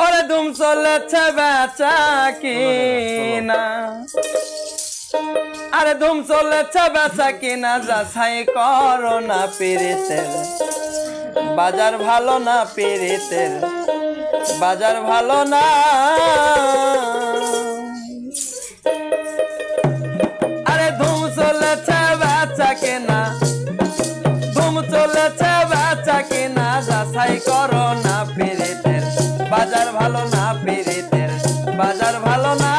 ওরে ধুম চলেছে বেচা কিনা, আরে ধুম চলেছে বেচা কিনা, যাচাই করো না পিরিতের বাজার ভালো না, পিরিতের বাজার ভালো না। আরে ধুম চলেছে বেচা কিনা, ধুম চলেছে বেচা কিনা, যাচাই করো না পিরিতের বাজার ভালো না, পিরিতের বাজার ভালো না।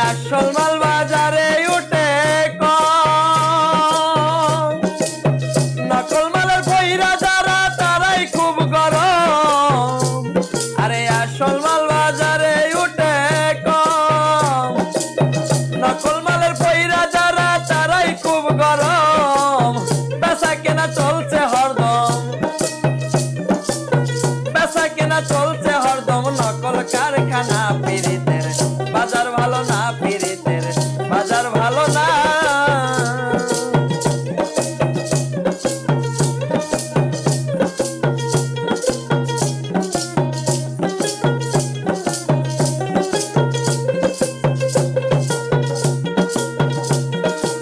আসল মাল বাজারে উঠে কম, নকল মালের বইরা যারা তারাই খুব গরম। আরে আসল মাল বাজারে উঠে কম, নকল মালের বইরা যারা তারাই খুব গরম। বেচা কেনা চলছে হরদম, বেচা কেনা চলছে হরদম, নকল কারখানা পিরিতের বাজার ভালো না, পিরিতের বাজার ভালো না।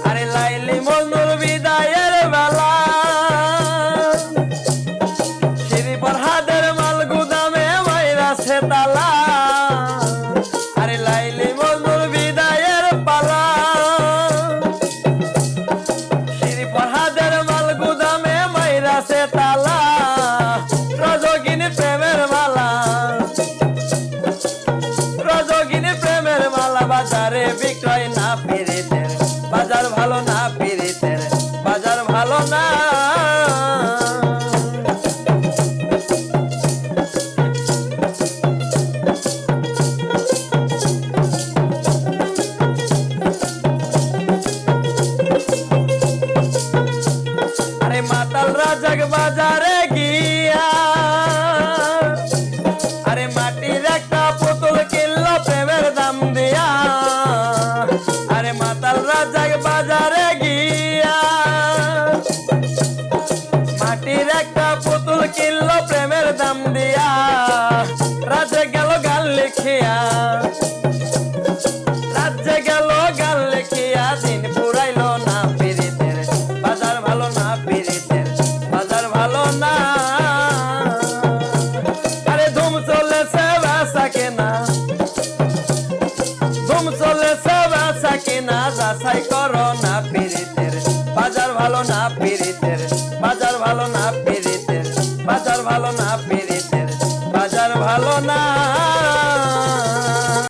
আরে লাইলি মজনুর বিদায়ের বেলা, শ্রী ফরহাদের মাল গুদামে মাইরাছে তালা। আরে লাইলি মজনুর বিদায়ের পালা, শ্রী ফরহাদের মাল গুদামে মাইরাছে তালা। রজগিনী প্রেমের মালা, রজগিনী প্রেমের মালা, বাজারে বিক্রয় না, পিরিতের বাজার ভালো না, পিরিতের বাজার ভালো না। আরে মাতাল রাজাক বাজারে গিয়া, আরে মাটির একটা পুতুল কিনলো প্রেমের দাম দিয়া। আরে মাতাল রাজাক বাজারে গিয়া, মাটির একটা পুতুল কিনলো প্রেমের দাম দিয়া। রাজে গেল গান লিখিয়া, রাজ্যে গেল গান লিখিয়া, দিন পুরাইলো না, পিরিতের বাজার ভালো না, পিরিতের বাজার ভালো না। আরে ধুম চলেছে বেচা কেনা, ধুম চলেছে বেচা কেনা, যাচাই করো না পিরিতের বাজার ভালো না, পিরিতের বাজার ভালো না, পিরিতের বাজার ভালো না, পিরিতের বাজার ভালো না।